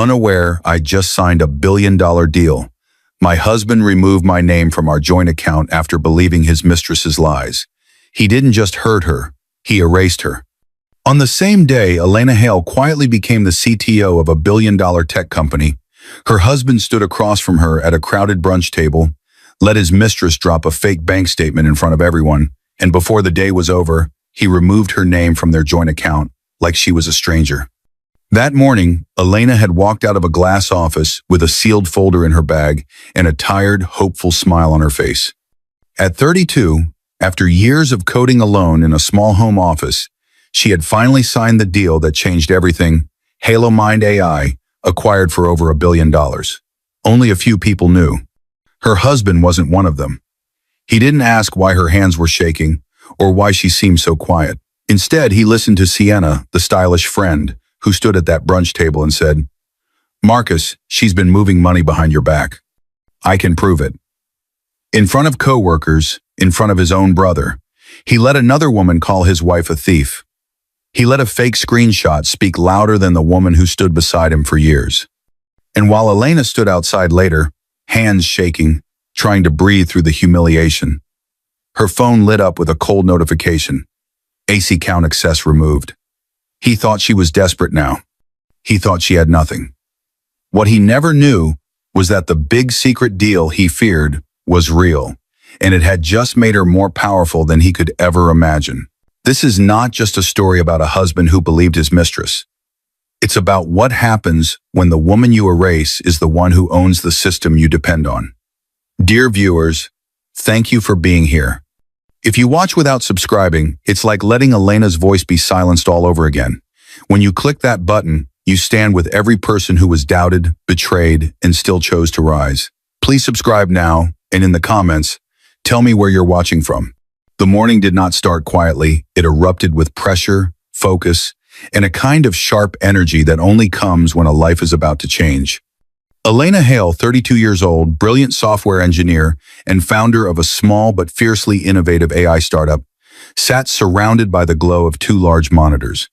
Unaware, I just signed a billion-dollar deal. My husband removed my name from our joint account after believing his mistress's lies. He didn't just hurt her, he erased her. On the same day, Elena Hale quietly became the CTO of a billion-dollar tech company. Her husband stood across from her at a crowded brunch table, let his mistress drop a fake bank statement in front of everyone, and before the day was over, he removed her name from their joint account, like she was a stranger. That morning, Elena had walked out of a glass office with a sealed folder in her bag and a tired, hopeful smile on her face. At 32, after years of coding alone in a small home office, she had finally signed the deal that changed everything. Halo Mind AI, acquired for over $1 billion. Only a few people knew. Her husband wasn't one of them. He didn't ask why her hands were shaking or why she seemed so quiet. Instead, he listened to Sienna, the stylish friend, who stood at that brunch table and said, "Marcus, she's been moving money behind your back. I can prove it." In front of coworkers, in front of his own brother, he let another woman call his wife a thief. He let a fake screenshot speak louder than the woman who stood beside him for years. And while Elena stood outside later, hands shaking, trying to breathe through the humiliation, her phone lit up with a cold notification. AC count access removed. He thought she was desperate now. He thought she had nothing. What he never knew was that the big secret deal he feared was real, and it had just made her more powerful than he could ever imagine. This is not just a story about a husband who believed his mistress. It's about what happens when the woman you erase is the one who owns the system you depend on. Dear viewers, thank you for being here. If you watch without subscribing, it's like letting Elena's voice be silenced all over again. When you click that button, you stand with every person who was doubted, betrayed, and still chose to rise. Please subscribe now, and in the comments, tell me where you're watching from. The morning did not start quietly. It erupted with pressure, focus, and a kind of sharp energy that only comes when a life is about to change. Elena Hale, 32 years old, brilliant software engineer and founder of a small but fiercely innovative AI startup, sat surrounded by the glow of two large monitors.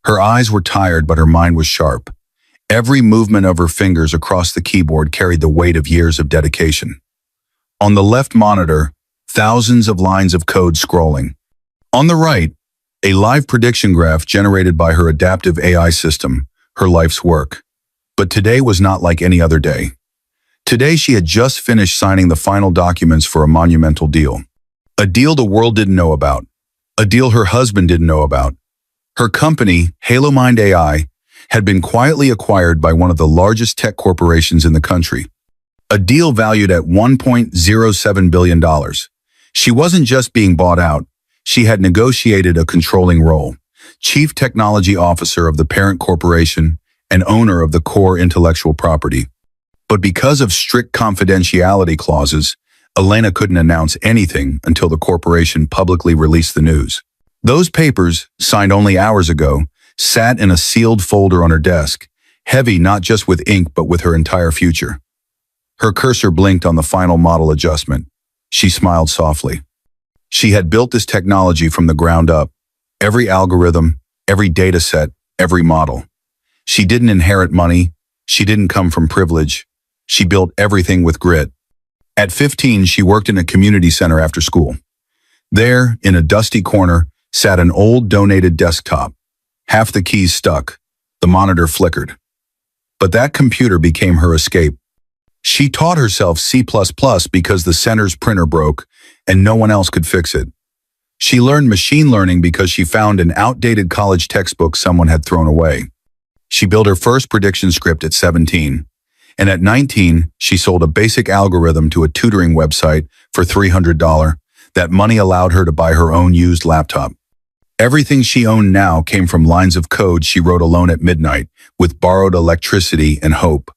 Her eyes were tired, but her mind was sharp. Every movement of her fingers across the keyboard carried the weight of years of dedication. On the left monitor, thousands of lines of code scrolling. On the right, a live prediction graph generated by her adaptive AI system, her life's work. But today was not like any other day. Today she had just finished signing the final documents for a monumental deal. A deal the world didn't know about. A deal her husband didn't know about. Her company, Halo Mind AI, had been quietly acquired by one of the largest tech corporations in the country. A deal valued at $1.07 billion. She wasn't just being bought out. She had negotiated a controlling role. Chief Technology Officer of the parent corporation, and owner of the core intellectual property. But because of strict confidentiality clauses, Elena couldn't announce anything until the corporation publicly released the news. Those papers, signed only hours ago, sat in a sealed folder on her desk, heavy not just with ink but with her entire future. Her cursor blinked on the final model adjustment. She smiled softly. She had built this technology from the ground up. Every algorithm, every data set, every model. She didn't inherit money. She didn't come from privilege. She built everything with grit. At 15, she worked in a community center after school. There, in a dusty corner, sat an old donated desktop. Half the keys stuck. The monitor flickered. But that computer became her escape. She taught herself C++ because the center's printer broke and no one else could fix it. She learned machine learning because she found an outdated college textbook someone had thrown away. She built her first prediction script at 17, and at 19, she sold a basic algorithm to a tutoring website for $300. That money allowed her to buy her own used laptop. Everything she owned now came from lines of code she wrote alone at midnight, with borrowed electricity and hope.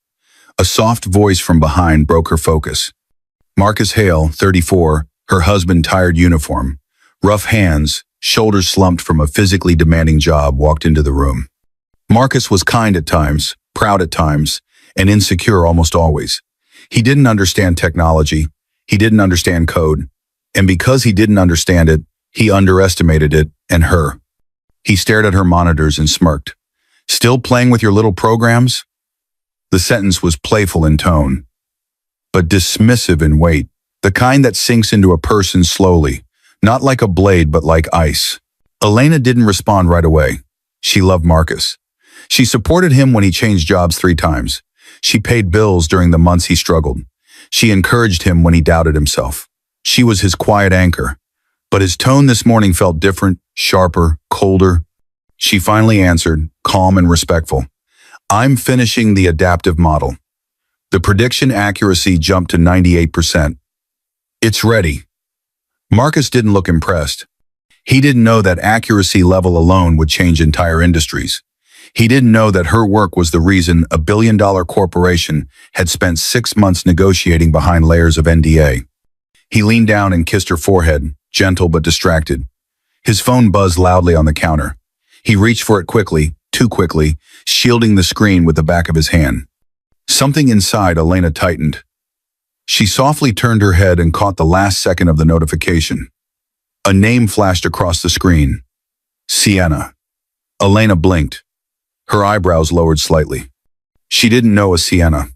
A soft voice from behind broke her focus. Marcus Hale, 34, her husband tired uniform, rough hands, shoulders slumped from a physically demanding job, walked into the room. Marcus was kind at times, proud at times, and insecure almost always. He didn't understand technology. He didn't understand code. And because he didn't understand it, he underestimated it and her. He stared at her monitors and smirked. "Still playing with your little programs?" The sentence was playful in tone, but dismissive in weight, the kind that sinks into a person slowly, not like a blade but like ice. Elena didn't respond right away. She loved Marcus. She supported him when he changed jobs 3 times. She paid bills during the months he struggled. She encouraged him when he doubted himself. She was his quiet anchor. But his tone this morning felt different, sharper, colder. She finally answered, calm and respectful. I'm finishing the adaptive model. The prediction accuracy jumped to 98%. It's ready. Marcus didn't look impressed. He didn't know that accuracy level alone would change entire industries. He didn't know that her work was the reason a billion-dollar corporation had spent 6 months negotiating behind layers of NDA. He leaned down and kissed her forehead, gentle but distracted. His phone buzzed loudly on the counter. He reached for it quickly, too quickly, shielding the screen with the back of his hand. Something inside Elena tightened. She softly turned her head and caught the last second of the notification. A name flashed across the screen. Sienna. Elena blinked. Her eyebrows lowered slightly. She didn't know a Sienna.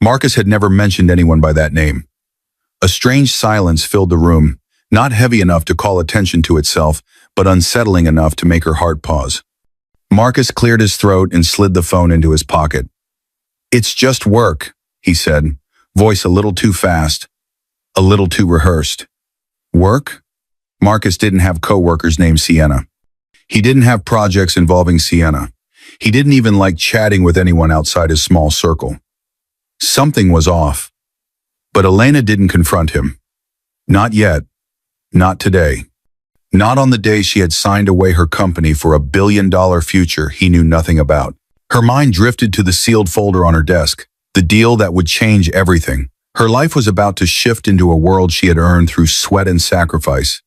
Marcus had never mentioned anyone by that name. A strange silence filled the room, not heavy enough to call attention to itself, but unsettling enough to make her heart pause. Marcus cleared his throat and slid the phone into his pocket. It's just work, he said, voice a little too fast, a little too rehearsed. Work? Marcus didn't have coworkers named Sienna. He didn't have projects involving Sienna. He didn't even like chatting with anyone outside his small circle. Something was off. But Elena didn't confront him. Not yet. Not today. Not on the day she had signed away her company for $1 billion future he knew nothing about. Her mind drifted to the sealed folder on her desk, the deal that would change everything. Her life was about to shift into a world she had earned through sweat and sacrifice.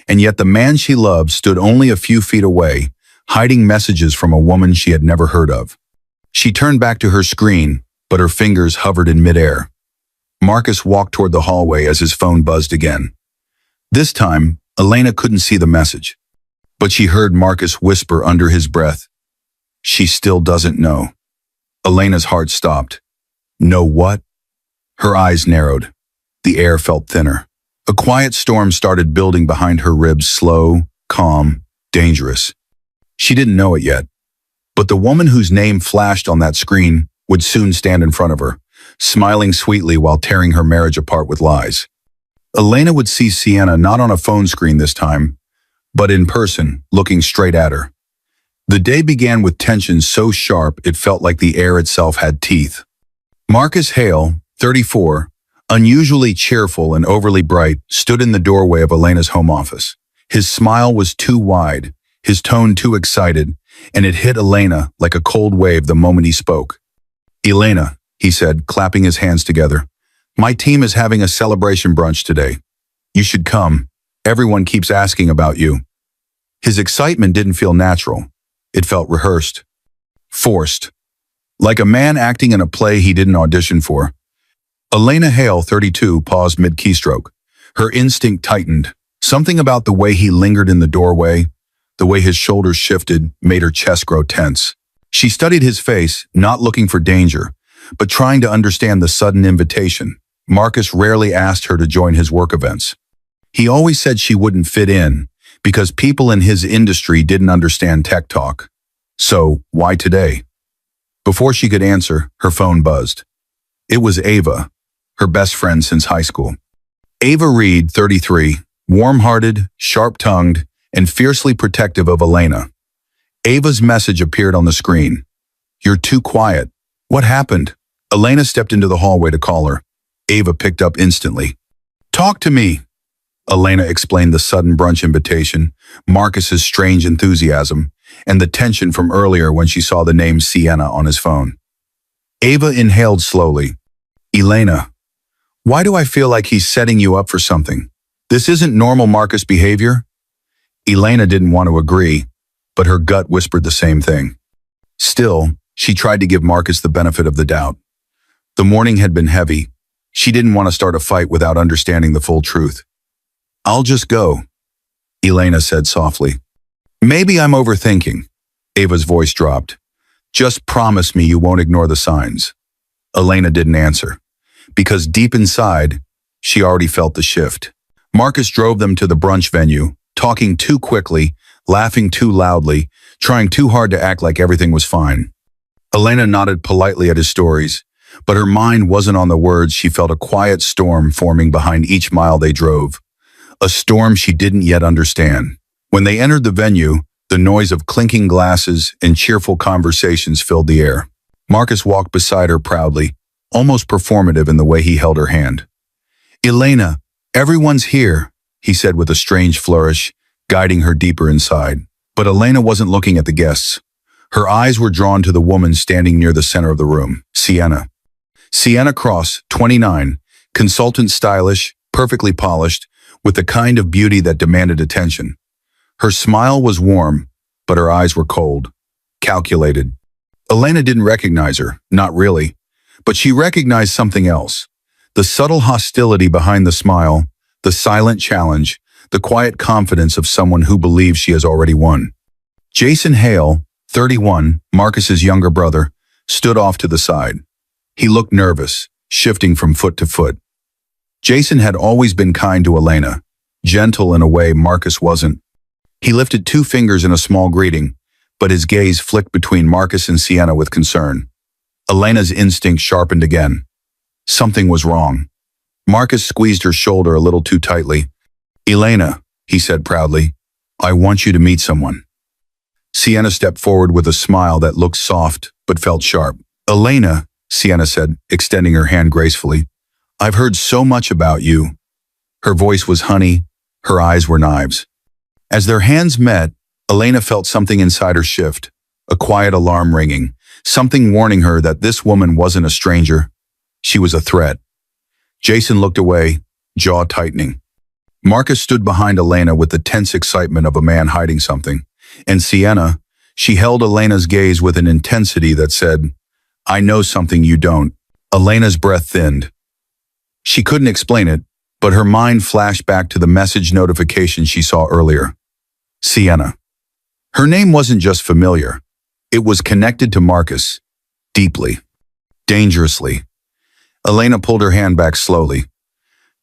And yet the man she loved stood only a few feet away, hiding messages from a woman she had never heard of. She turned back to her screen, but her fingers hovered in midair. Marcus walked toward the hallway as his phone buzzed again. This time, Elena couldn't see the message, but she heard Marcus whisper under his breath, "She still doesn't know." Elena's heart stopped. Know what? Her eyes narrowed. The air felt thinner. A quiet storm started building behind her ribs, slow, calm, dangerous. She didn't know it yet, but the woman whose name flashed on that screen would soon stand in front of her, smiling sweetly while tearing her marriage apart with lies. Elena would see Sienna not on a phone screen this time, but in person, looking straight at her. The day began with tension so sharp it felt like the air itself had teeth. Marcus Hale, 34, unusually cheerful and overly bright, stood in the doorway of Elena's home office. His smile was too wide, his tone too excited, and it hit Elena like a cold wave the moment he spoke. "Elena," he said, clapping his hands together, "my team is having a celebration brunch today. You should come. Everyone keeps asking about you." His excitement didn't feel natural. It felt rehearsed. Forced. Like a man acting in a play he didn't audition for. Elena Hale, 32, paused mid-keystroke. Her instinct tightened. Something about the way he lingered in the doorway, the way his shoulders shifted, made her chest grow tense. She studied his face, not looking for danger, but trying to understand the sudden invitation. Marcus rarely asked her to join his work events. He always said she wouldn't fit in, because people in his industry didn't understand tech talk. So, why today? Before she could answer, her phone buzzed. It was Ava, her best friend since high school. Ava Reed, 33, warm-hearted, sharp-tongued, and fiercely protective of Elena. Ava's message appeared on the screen. "You're too quiet. What happened?" Elena stepped into the hallway to call her. Ava picked up instantly. "Talk to me." Elena explained the sudden brunch invitation, Marcus's strange enthusiasm, and the tension from earlier when she saw the name Sienna on his phone. Ava inhaled slowly. "Elena, why do I feel like he's setting you up for something? This isn't normal Marcus behavior?" Elena didn't want to agree, but her gut whispered the same thing. Still, she tried to give Marcus the benefit of the doubt. The morning had been heavy. She didn't want to start a fight without understanding the full truth. "I'll just go," Elena said softly. "Maybe I'm overthinking." Ava's voice dropped. "Just promise me you won't ignore the signs." Elena didn't answer, because deep inside, she already felt the shift. Marcus drove them to the brunch venue, talking too quickly, laughing too loudly, trying too hard to act like everything was fine. Elena nodded politely at his stories, but her mind wasn't on the words. She felt a quiet storm forming behind each mile they drove, a storm she didn't yet understand. When they entered the venue, the noise of clinking glasses and cheerful conversations filled the air. Marcus walked beside her proudly, almost performative in the way he held her hand. "Elena, everyone's here," he said with a strange flourish, guiding her deeper inside. But Elena wasn't looking at the guests. Her eyes were drawn to the woman standing near the center of the room, Sienna. Sienna Cross, 29, consultant, stylish, perfectly polished, with the kind of beauty that demanded attention. Her smile was warm, but her eyes were cold, calculated. Elena didn't recognize her, not really, but she recognized something else. The subtle hostility behind the smile, the silent challenge, the quiet confidence of someone who believes she has already won. Jason Hale, 31, Marcus's younger brother, stood off to the side. He looked nervous, shifting from foot to foot. Jason had always been kind to Elena, gentle in a way Marcus wasn't. He lifted 2 fingers in a small greeting, but his gaze flicked between Marcus and Sienna with concern. Elena's instinct sharpened again. Something was wrong. Marcus squeezed her shoulder a little too tightly. "Elena," he said proudly, "I want you to meet someone." Sienna stepped forward with a smile that looked soft but felt sharp. "Elena," Sienna said, extending her hand gracefully, "I've heard so much about you." Her voice was honey, her eyes were knives. As their hands met, Elena felt something inside her shift, a quiet alarm ringing, something warning her that this woman wasn't a stranger. She was a threat. Jason looked away, jaw tightening. Marcus stood behind Elena with the tense excitement of a man hiding something. And Sienna, she held Elena's gaze with an intensity that said, "I know something you don't." Elena's breath thinned. She couldn't explain it, but her mind flashed back to the message notification she saw earlier. Sienna. Her name wasn't just familiar. It was connected to Marcus, deeply, dangerously. Elena pulled her hand back slowly.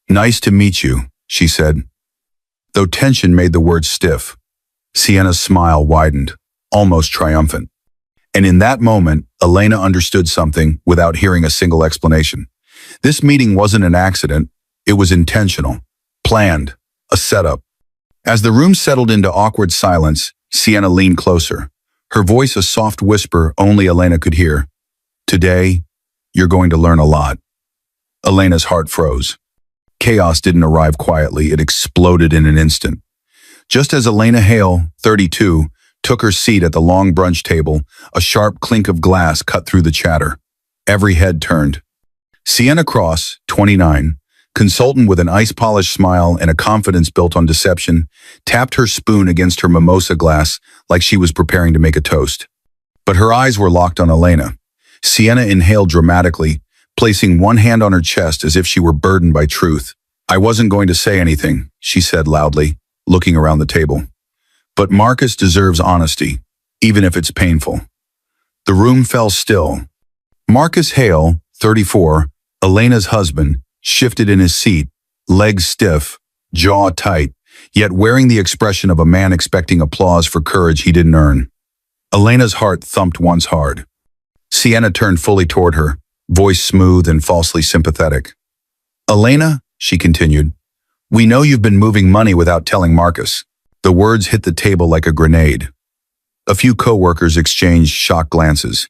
"Nice to meet you," she said. Though tension made the words stiff, Sienna's smile widened, almost triumphant. And in that moment, Elena understood something without hearing a single explanation. This meeting wasn't an accident. It was intentional, planned, a setup. As the room settled into awkward silence, Sienna leaned closer, her voice a soft whisper only Elena could hear. "Today, you're going to learn a lot." Elena's heart froze. Chaos didn't arrive quietly, it exploded in an instant. Just as Elena Hale, 32, took her seat at the long brunch table, a sharp clink of glass cut through the chatter. Every head turned. Sienna Cross, 29, consultant with an ice-polished smile and a confidence built on deception, tapped her spoon against her mimosa glass like she was preparing to make a toast. But her eyes were locked on Elena. Sienna inhaled dramatically, placing one hand on her chest as if she were burdened by truth. "I wasn't going to say anything," she said loudly, looking around the table. "But Marcus deserves honesty, even if it's painful." The room fell still. Marcus Hale, 34, Elena's husband, shifted in his seat, legs stiff, jaw tight, yet wearing the expression of a man expecting applause for courage he didn't earn. Elena's heart thumped once hard. Sienna turned fully toward her, voice smooth and falsely sympathetic. "Elena," she continued, "we know you've been moving money without telling Marcus." The words hit the table like a grenade. A few co-workers exchanged shocked glances.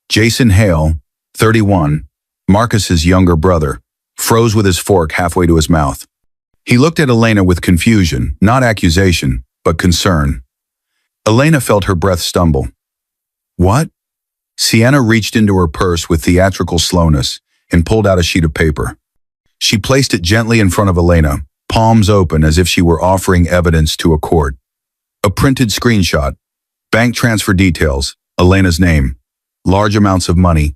Jason Hale, 31, Marcus's younger brother, froze with his fork halfway to his mouth. He looked at Elena with confusion, not accusation, but concern. Elena felt her breath stumble. "What?" Sienna reached into her purse with theatrical slowness and pulled out a sheet of paper. She placed it gently in front of Elena, palms open as if she were offering evidence to a court. A printed screenshot, bank transfer details, Elena's name, large amounts of money,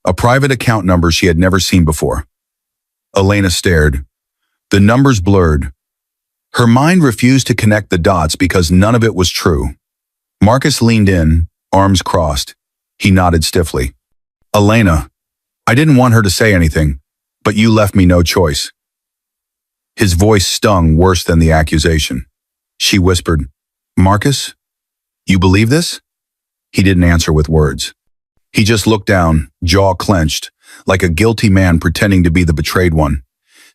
a private account number she had never seen before. Elena stared. The numbers blurred. Her mind refused to connect the dots because none of it was true. Marcus leaned in, arms crossed. He nodded stiffly. "Elena, I didn't want her to say anything, but you left me no choice. His voice stung worse than the accusation. She whispered, Marcus, you believe this? He didn't answer with words. He just looked down, jaw clenched, like a guilty man pretending to be the betrayed one.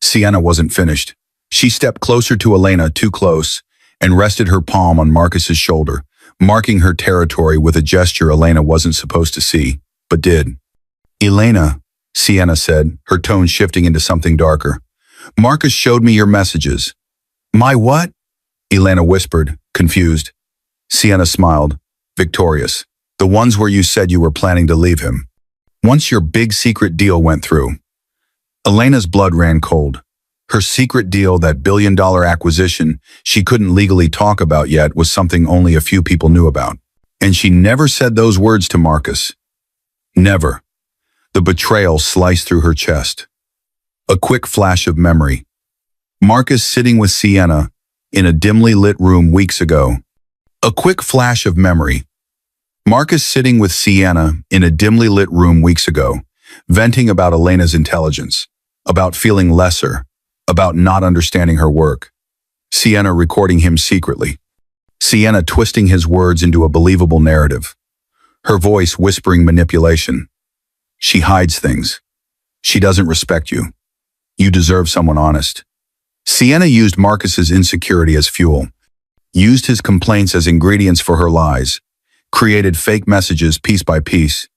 Sienna wasn't finished. She stepped closer to Elena, too close, and rested her palm on Marcus's shoulder, marking her territory with a gesture Elena wasn't supposed to see, but did. Elena, Sienna said, her tone shifting into something darker. Marcus showed me your messages. My what? Elena whispered, confused. Sienna smiled, victorious. The ones where you said you were planning to leave him. Once your big secret deal went through. Elena's blood ran cold. Her secret deal, that billion-dollar acquisition she couldn't legally talk about yet, was something only a few people knew about. And she never said those words to Marcus. Never. The betrayal sliced through her chest. A quick flash of memory. Marcus sitting with Sienna in a dimly lit room weeks ago. A quick flash of memory. Marcus sitting with Sienna in a dimly lit room weeks ago, venting about Elena's intelligence, about feeling lesser, about not understanding her work. Sienna recording him secretly. Sienna twisting his words into a believable narrative. Her voice whispering manipulation. She hides things. She doesn't respect you. You deserve someone honest. Sienna used Marcus's insecurity as fuel, used his complaints as ingredients for her lies, created fake messages piece by piece,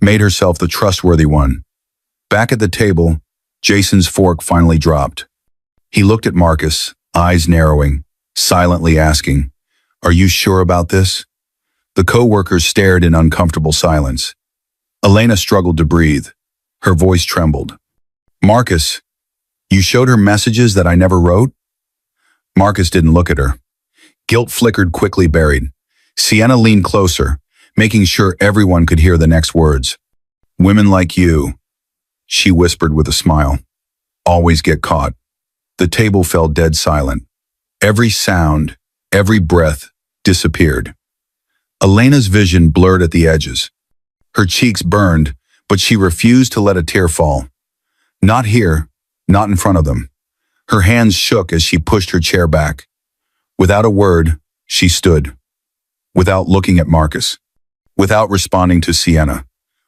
made herself the trustworthy one. Back at the table, Jason's fork finally dropped. He looked at Marcus, eyes narrowing, silently asking, Are you sure about this? The co-workers stared in uncomfortable silence. Elena struggled to breathe. Her voice trembled. Marcus, you showed her messages that I never wrote? Marcus didn't look at her. Guilt flickered, quickly buried. Sienna leaned closer, making sure everyone could hear the next words. Women like you, she whispered with a smile, always get caught. The table fell dead silent. Every sound, every breath disappeared. Elena's vision blurred at the edges. Her cheeks burned, but she refused to let a tear fall. Not here, not in front of them. Her hands shook as she pushed her chair back. Without a word, she stood. Without looking at Marcus. Without responding to Sienna.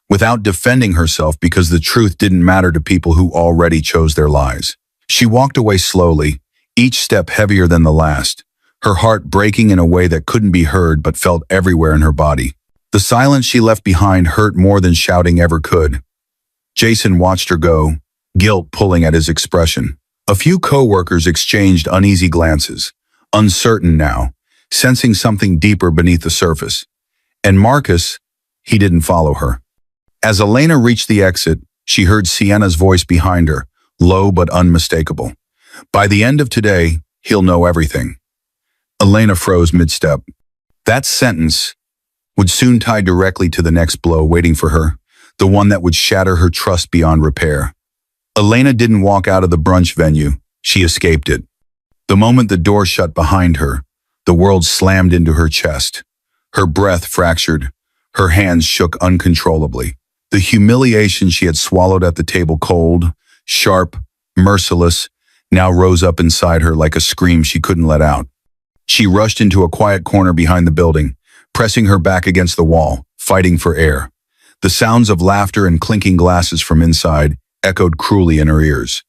Without defending herself because the truth didn't matter to people who already chose their lies. She walked away slowly, each step heavier than the last, her heart breaking in a way that couldn't be heard but felt everywhere in her body. The silence she left behind hurt more than shouting ever could. Jason watched her go, guilt pulling at his expression. A few co-workers exchanged uneasy glances, uncertain now, sensing something deeper beneath the surface. And Marcus, he didn't follow her. As Elena reached the exit, she heard Sienna's voice behind her, low but unmistakable. By the end of today, he'll know everything. Elena froze mid-step. That sentence would soon tie directly to the next blow waiting for her, the one that would shatter her trust beyond repair. Elena didn't walk out of the brunch venue, she escaped it. The moment the door shut behind her, the world slammed into her chest. Her breath fractured, her hands shook uncontrollably. The humiliation she had swallowed at the table, cold, sharp, merciless, now rose up inside her like a scream she couldn't let out. She rushed into a quiet corner behind the building, pressing her back against the wall, fighting for air. The sounds of laughter and clinking glasses from inside echoed cruelly in her ears.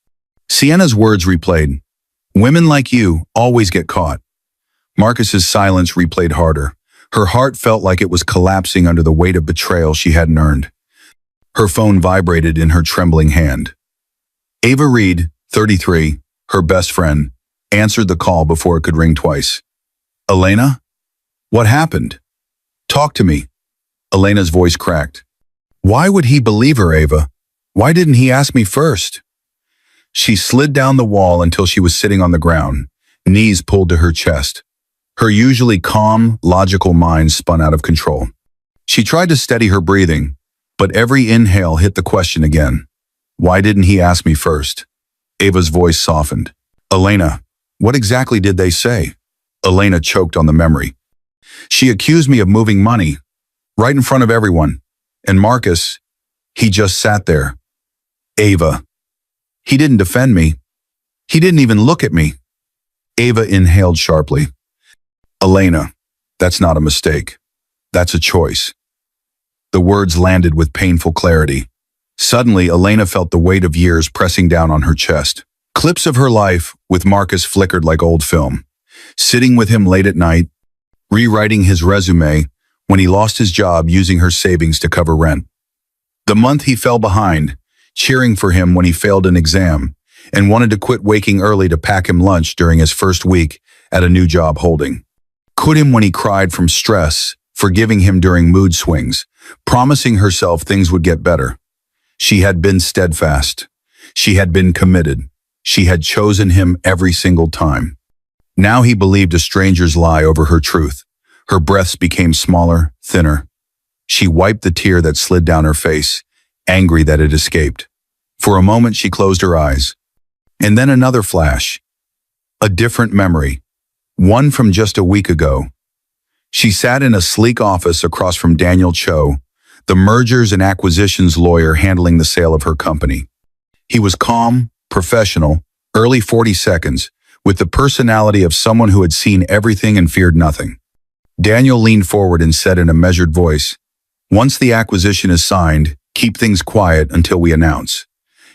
Sienna's words replayed. Women like you always get caught. Marcus's silence replayed harder. Her heart felt like it was collapsing under the weight of betrayal she hadn't earned. Her phone vibrated in her trembling hand. Ava Reed, 33, her best friend, answered the call before it could ring twice. Elena? What happened? Talk to me. Elena's voice cracked. Why would he believe her, Ava? Why didn't he ask me first? She slid down the wall until she was sitting on the ground, knees pulled to her chest. Her usually calm, logical mind spun out of control. She tried to steady her breathing, but every inhale hit the question again. Why didn't he ask me first? Ava's voice softened. Elena, what exactly did they say? Elena choked on the memory. She accused me of moving money, right in front of everyone. And Marcus, he just sat there, Ava. He didn't defend me. He didn't even look at me. Ava inhaled sharply. Elena, that's not a mistake. That's a choice. The words landed with painful clarity. Suddenly, Elena felt the weight of years pressing down on her chest. Clips of her life with Marcus flickered like old film. Sitting with him late at night, rewriting his resume when he lost his job using her savings to cover rent. The month he fell behind, cheering for him when he failed an exam, and wanted to quit waking early to pack him lunch during his first week at a new job holding. Quit him when he cried from stress, forgiving him during mood swings, promising herself things would get better. She had been steadfast. She had been committed. She had chosen him every single time. Now he believed a stranger's lie over her truth. Her breaths became smaller, thinner. She wiped the tear that slid down her face, angry that it escaped. For a moment she closed her eyes. And then another flash. A different memory. One from just a week ago. She sat in a sleek office across from Daniel Cho, the mergers and acquisitions lawyer handling the sale of her company. He was calm, professional, early 40s, with the personality of someone who had seen everything and feared nothing. Daniel leaned forward and said in a measured voice, "Once the acquisition is signed, keep things quiet until we announce.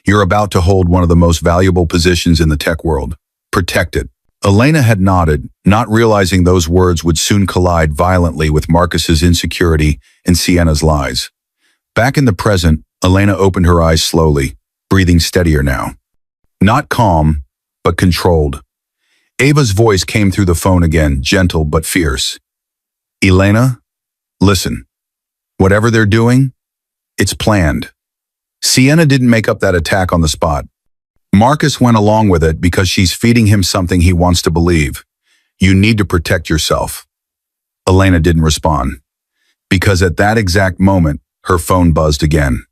You're about to hold one of the most valuable positions in the tech world. Protect it." Elena had nodded, not realizing those words would soon collide violently with Marcus's insecurity and Sienna's lies. Back in the present, Elena opened her eyes slowly, breathing steadier now. Not calm, but controlled. Ava's voice came through the phone again, gentle but fierce. "Elena, listen. Whatever they're doing, it's planned. Sienna didn't make up that attack on the spot. Marcus went along with it because she's feeding him something he wants to believe. You need to protect yourself." Elena didn't respond, because at that exact moment, her phone buzzed again.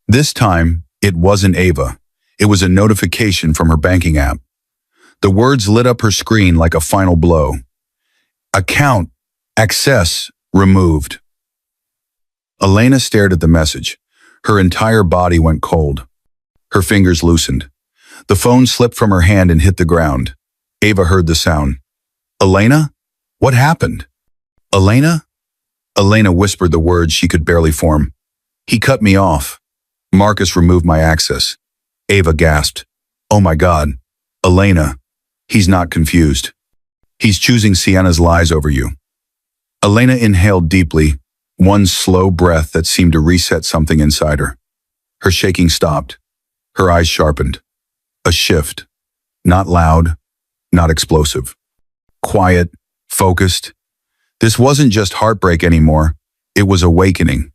This time, it wasn't Ava. It was a notification from her banking app. The words lit up her screen like a final blow. "Account, access, removed." Elena stared at the message. Her entire body went cold. Her fingers loosened. The phone slipped from her hand and hit the ground. Ava heard the sound. "Elena? What happened?" "Elena?" Elena whispered the words she could barely form. "He cut me off. Marcus removed my access." Ava gasped. "Oh my God. Elena, he's not confused. He's choosing Sienna's lies over you." Elena inhaled deeply, one slow breath that seemed to reset something inside her. Her shaking stopped. Her eyes sharpened. A shift. Not loud, not explosive. Quiet, focused. This wasn't just heartbreak anymore. It was awakening.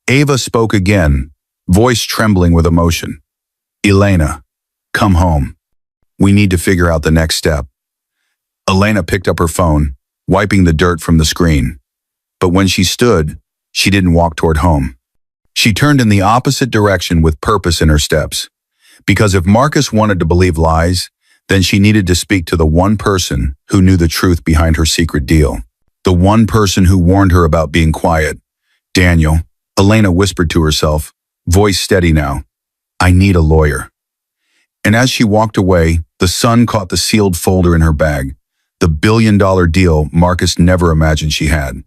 Ava spoke again, voice trembling with emotion. "Elena, come home. We need to figure out the next step." Elena picked up her phone, wiping the dirt from the screen. But when she stood, she didn't walk toward home. She turned in the opposite direction with purpose in her steps. Because if Marcus wanted to believe lies, then she needed to speak to the one person who knew the truth behind her secret deal. The one person who warned her about being quiet. Daniel. Elena whispered to herself, voice steady now. "I need a lawyer." And as she walked away, the sun caught the sealed folder in her bag, the billion-dollar deal Marcus never imagined she had.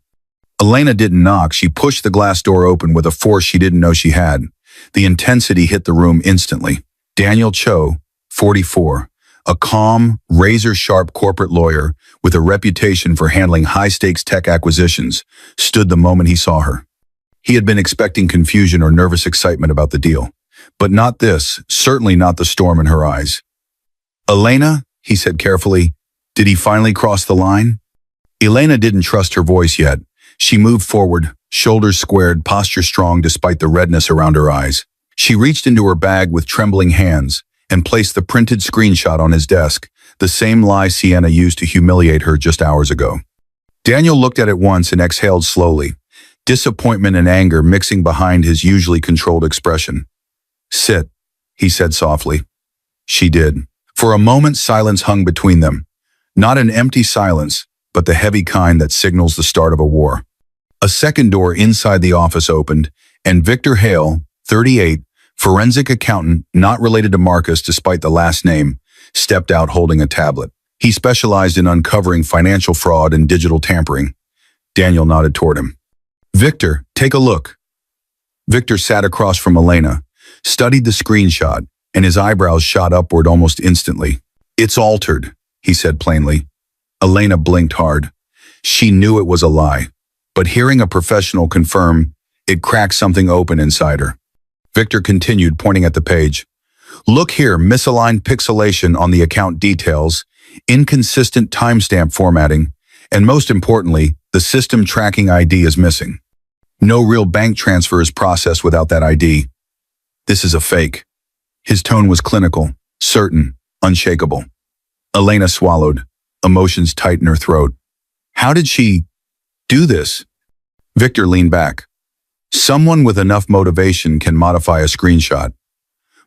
Elena didn't knock. She pushed the glass door open with a force she didn't know she had. The intensity hit the room instantly. Daniel Cho, 44, a calm, razor-sharp corporate lawyer with a reputation for handling high-stakes tech acquisitions, stood the moment he saw her. He had been expecting confusion or nervous excitement about the deal, but not this, certainly not the storm in her eyes. "Elena," he said carefully, "did he finally cross the line?" Elena didn't trust her voice yet. She moved forward, shoulders squared, posture strong despite the redness around her eyes. She reached into her bag with trembling hands and placed the printed screenshot on his desk, the same lie Sienna used to humiliate her just hours ago. Daniel looked at it once and exhaled slowly, disappointment and anger mixing behind his usually controlled expression. "Sit," he said softly. She did. For a moment, silence hung between them. Not an empty silence, but the heavy kind that signals the start of a war. A second door inside the office opened, and Victor Hale, 38, Forensic accountant, not related to Marcus despite the last name, stepped out holding a tablet. He specialized in uncovering financial fraud and digital tampering. Daniel nodded toward him. Victor, take a look. Victor sat across from Elena, studied the screenshot, and his eyebrows shot upward almost instantly. It's altered, he said plainly. Elena blinked hard. She knew it was a lie, but hearing a professional confirm, it cracked something open inside her. Victor continued, pointing at the page. Look here, misaligned pixelation on the account details, inconsistent timestamp formatting, and most importantly, the system tracking ID is missing. No real bank transfer is processed without that ID. This is a fake. His tone was clinical, certain, unshakable. Elena swallowed, emotions tight in her throat. How did she do this? Victor leaned back. Someone with enough motivation can modify a screenshot.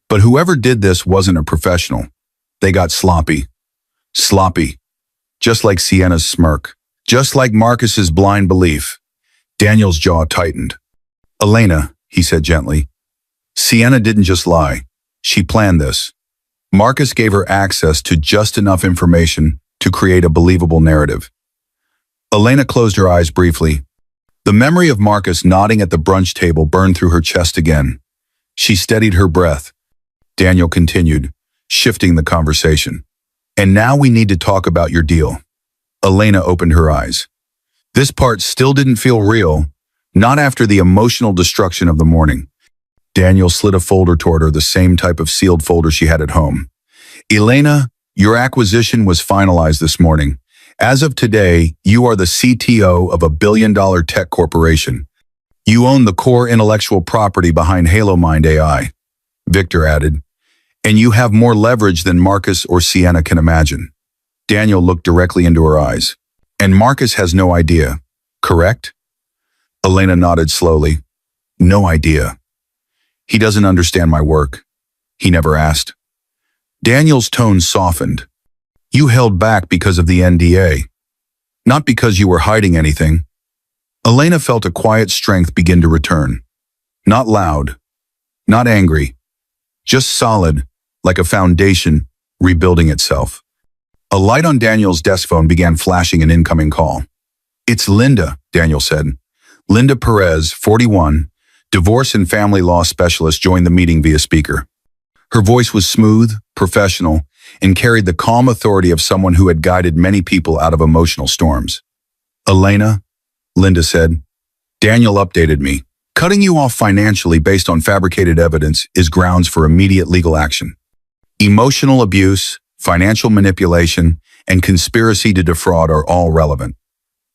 But whoever did this wasn't a professional. They got sloppy. Sloppy. Just like Sienna's smirk. Just like Marcus's blind belief. Daniel's jaw tightened. Elena, he said gently. Sienna didn't just lie. She planned this. Marcus gave her access to just enough information to create a believable narrative. Elena closed her eyes briefly. The memory of Marcus nodding at the brunch table burned through her chest again. She steadied her breath. Daniel continued, shifting the conversation. And now we need to talk about your deal. Elena opened her eyes. This part still didn't feel real, not after the emotional destruction of the morning. Daniel slid a folder toward her, the same type of sealed folder she had at home. Elena, your acquisition was finalized this morning. As of today, you are the CTO of a billion-dollar tech corporation. You own the core intellectual property behind HaloMind AI, Victor added, and you have more leverage than Marcus or Sienna can imagine. Daniel looked directly into her eyes. And Marcus has no idea, correct? Elena nodded slowly. No idea. He doesn't understand my work. He never asked. Daniel's tone softened. You held back because of the NDA, not because you were hiding anything. Elena felt a quiet strength begin to return. Not loud, not angry, just solid, like a foundation rebuilding itself. A light on Daniel's desk phone began flashing an incoming call. It's Linda, Daniel said. Linda Perez, 41, divorce and family law specialist, joined the meeting via speaker. Her voice was smooth, professional, and carried the calm authority of someone who had guided many people out of emotional storms. Elena, Linda said, Daniel updated me. Cutting you off financially based on fabricated evidence is grounds for immediate legal action. Emotional abuse, financial manipulation, and conspiracy to defraud are all relevant.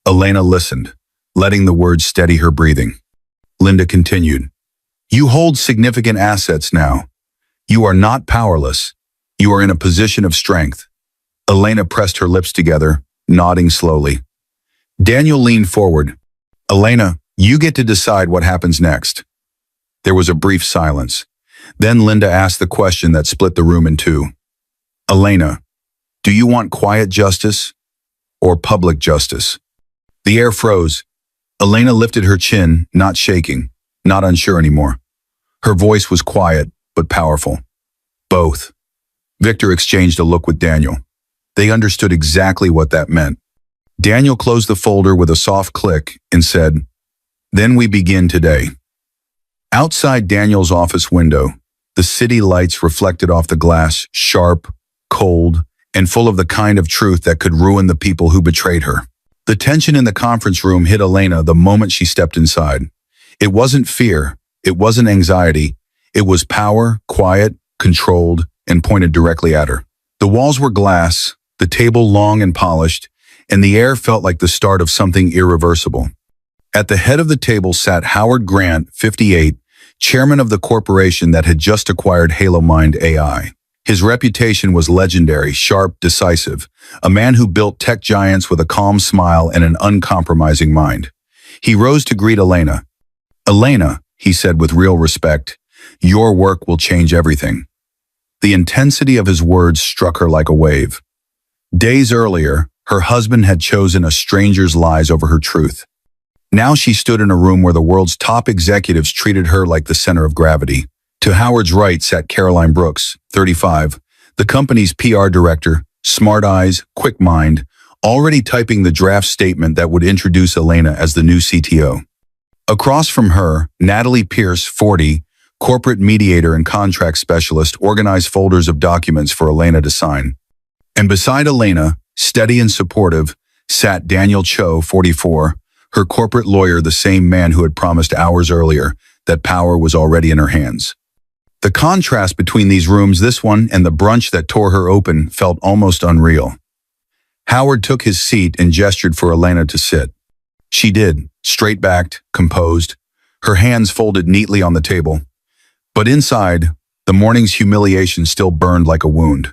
Elena listened, letting the words steady her breathing. Linda continued, You hold significant assets now. You are not powerless. You are in a position of strength. Elena pressed her lips together, nodding slowly. Daniel leaned forward. Elena, you get to decide what happens next. There was a brief silence. Then Linda asked the question that split the room in two. Elena, do you want quiet justice or public justice? The air froze. Elena lifted her chin, not shaking, not unsure anymore. Her voice was quiet, but powerful. Both. Victor exchanged a look with Daniel. They understood exactly what that meant. Daniel closed the folder with a soft click and said, Then we begin today. Outside Daniel's office window, the city lights reflected off the glass, sharp, cold, and full of the kind of truth that could ruin the people who betrayed her. The tension in the conference room hit Elena the moment she stepped inside. It wasn't fear, it wasn't anxiety, it was power, quiet, controlled, and pointed directly at her. The walls were glass, the table long and polished, and the air felt like the start of something irreversible. At the head of the table sat Howard Grant, 58, chairman of the corporation that had just acquired HaloMind AI. His reputation was legendary, sharp, decisive, a man who built tech giants with a calm smile and an uncompromising mind. He rose to greet Elena. Elena, he said with real respect, your work will change everything. The intensity of his words struck her like a wave. Days earlier, her husband had chosen a stranger's lies over her truth. Now she stood in a room where the world's top executives treated her like the center of gravity. To Howard's right sat Caroline Brooks, 35, the company's PR director, smart eyes, quick mind, already typing the draft statement that would introduce Elena as the new CTO. Across from her, Natalie Pierce, 40, corporate mediator and contract specialist, organized folders of documents for Elena to sign. And beside Elena, steady and supportive, sat Daniel Cho, 44, her corporate lawyer, the same man who had promised hours earlier that power was already in her hands. The contrast between these rooms, this one and the brunch that tore her open, felt almost unreal. Howard took his seat and gestured for Elena to sit. She did, straight-backed, composed, her hands folded neatly on the table. But inside, the morning's humiliation still burned like a wound.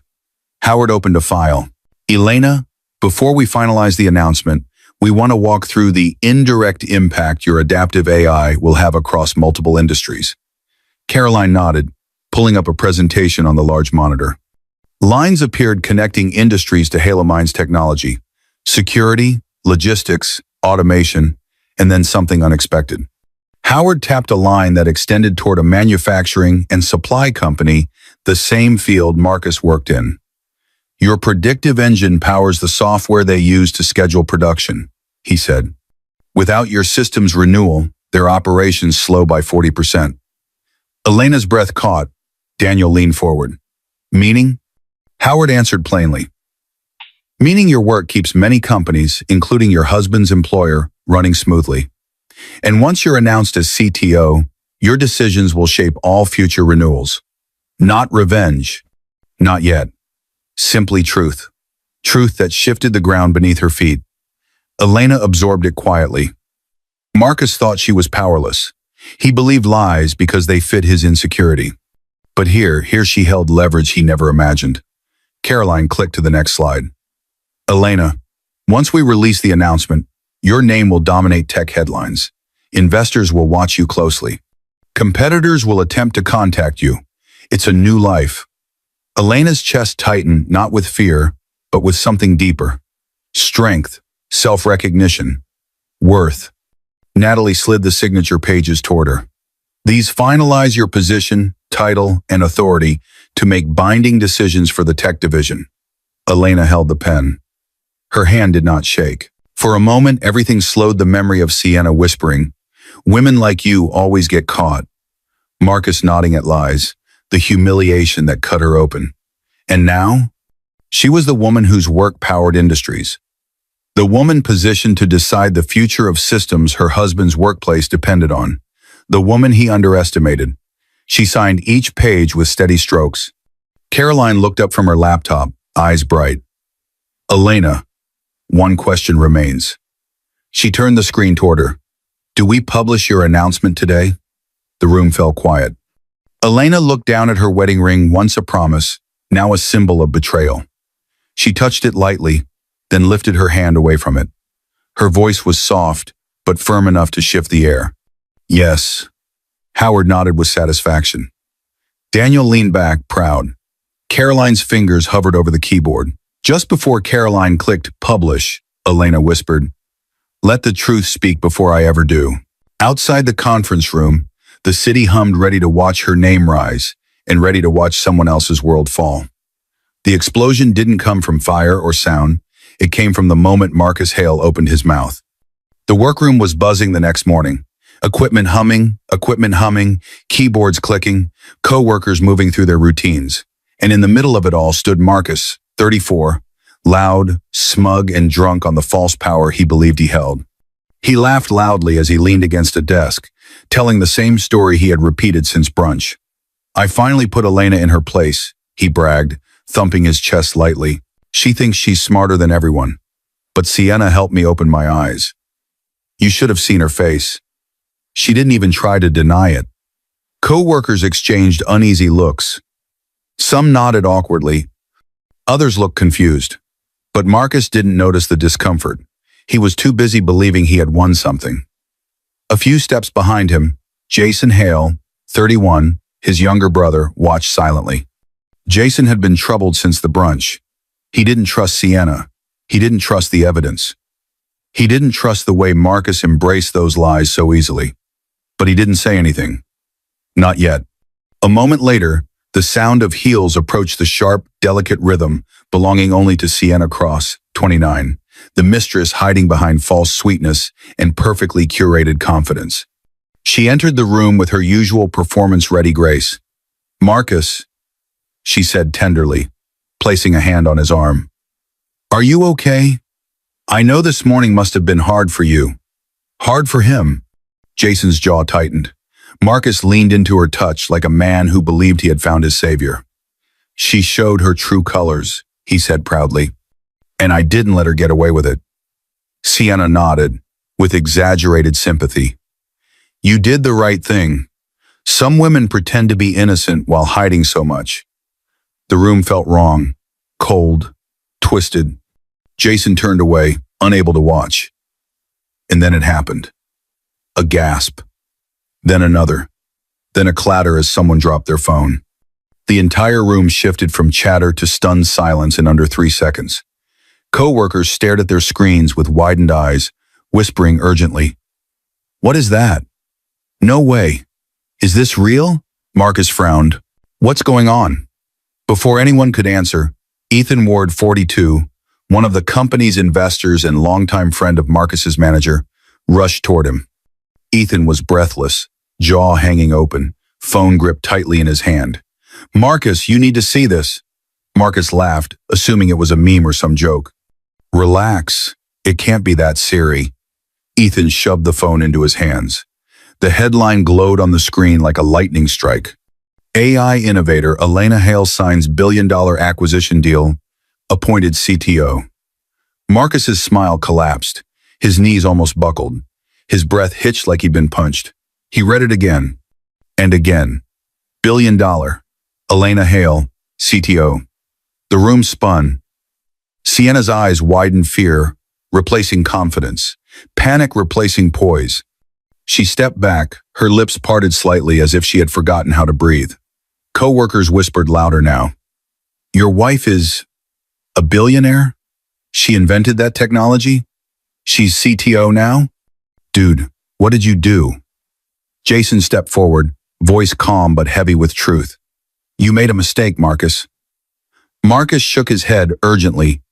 Howard opened a file. Elena, before we finalize the announcement, we want to walk through the indirect impact your adaptive AI will have across multiple industries. Caroline nodded, pulling up a presentation on the large monitor. Lines appeared connecting industries to Halamine's technology: security, logistics, automation, and then something unexpected. Howard tapped a line that extended toward a manufacturing and supply company, the same field Marcus worked in. Your predictive engine powers the software they use to schedule production, he said. Without your system's renewal, their operations slow by 40%. Elena's breath caught. Daniel leaned forward. Meaning? Howard answered plainly. Meaning your work keeps many companies, including your husband's employer, running smoothly. And once you're announced as CTO, your decisions will shape all future renewals. Not revenge. Not yet. Simply truth. Truth that shifted the ground beneath her feet. Elena absorbed it quietly. Marcus thought she was powerless. He believed lies because they fit his insecurity. But here she held leverage he never imagined. Caroline clicked to the next slide. Elena, once we release the announcement, your name will dominate tech headlines. Investors will watch you closely. Competitors will attempt to contact you. It's a new life. Elena's chest tightened, not with fear, but with something deeper. Strength, self-recognition, worth. Natalie slid the signature pages toward her. These finalize your position, title, and authority to make binding decisions for the tech division. Elena held the pen. Her hand did not shake. For a moment, everything slowed, the memory of Sienna whispering, "Women like you always get caught." Marcus nodding at lies, the humiliation that cut her open. And now? She was the woman whose work powered industries. The woman positioned to decide the future of systems her husband's workplace depended on. The woman he underestimated. She signed each page with steady strokes. Caroline looked up from her laptop, eyes bright. Elena, one question remains. She turned the screen toward her. Do we publish your announcement today? The room fell quiet. Elena looked down at her wedding ring, once a promise, now a symbol of betrayal. She touched it lightly, then lifted her hand away from it. Her voice was soft, but firm enough to shift the air. Yes. Howard nodded with satisfaction. Daniel leaned back, proud. Caroline's fingers hovered over the keyboard. Just before Caroline clicked publish, Elena whispered, "Let the truth speak before I ever do." Outside the conference room, the city hummed, ready to watch her name rise and ready to watch someone else's world fall. The explosion didn't come from fire or sound. It came from the moment Marcus Hale opened his mouth. The workroom was buzzing the next morning. Equipment humming, keyboards clicking, co-workers moving through their routines. And in the middle of it all stood Marcus, 34, loud, smug, and drunk on the false power he believed he held. He laughed loudly as he leaned against a desk, telling the same story he had repeated since brunch. "I finally put Elena in her place," he bragged, thumping his chest lightly. "She thinks she's smarter than everyone. But Sienna helped me open my eyes. You should have seen her face. She didn't even try to deny it." Co-workers exchanged uneasy looks. Some nodded awkwardly. Others looked confused. But Marcus didn't notice the discomfort. He was too busy believing he had won something. A few steps behind him, Jason Hale, 31, his younger brother, watched silently. Jason had been troubled since the brunch. He didn't trust Sienna. He didn't trust the evidence. He didn't trust the way Marcus embraced those lies so easily. But he didn't say anything. Not yet. A moment later, the sound of heels approached the sharp, delicate rhythm belonging only to Sienna Cross, 29, the mistress hiding behind false sweetness and perfectly curated confidence. She entered the room with her usual performance-ready grace. "Marcus," she said tenderly, placing a hand on his arm. "Are you okay? I know this morning must have been hard for you." "Hard for him?" Jason's jaw tightened. Marcus leaned into her touch like a man who believed he had found his savior. "She showed her true colors," he said proudly. "And I didn't let her get away with it." Sienna nodded, with exaggerated sympathy. "You did the right thing. Some women pretend to be innocent while hiding so much." The room felt wrong, cold, twisted. Jason turned away, unable to watch. And then it happened. A gasp. Then another. Then a clatter as someone dropped their phone. The entire room shifted from chatter to stunned silence in under 3 seconds. Co-workers stared at their screens with widened eyes, whispering urgently, "What is that? No way. Is this real?" Marcus frowned. "What's going on?" Before anyone could answer, Ethan Ward, 42, one of the company's investors and longtime friend of Marcus's manager, rushed toward him. Ethan was breathless, jaw hanging open, phone gripped tightly in his hand. "Marcus, you need to see this." Marcus laughed, assuming it was a meme or some joke. "Relax. It can't be that serious." Ethan shoved the phone into his hands. The headline glowed on the screen like a lightning strike. AI innovator Elena Hale signs billion-dollar acquisition deal, appointed CTO. Marcus's smile collapsed. His knees almost buckled. His breath hitched like he'd been punched. He read it again. And again. Billion-dollar. Elena Hale, CTO. The room spun. Sienna's eyes widened, fear replacing confidence, panic replacing poise. She stepped back, her lips parted slightly as if she had forgotten how to breathe. Co-workers whispered louder now. "Your wife is a billionaire? She invented that technology? She's CTO now? Dude, what did you do?" Jason stepped forward, voice calm but heavy with truth. "You made a mistake, Marcus." Marcus shook his head urgently,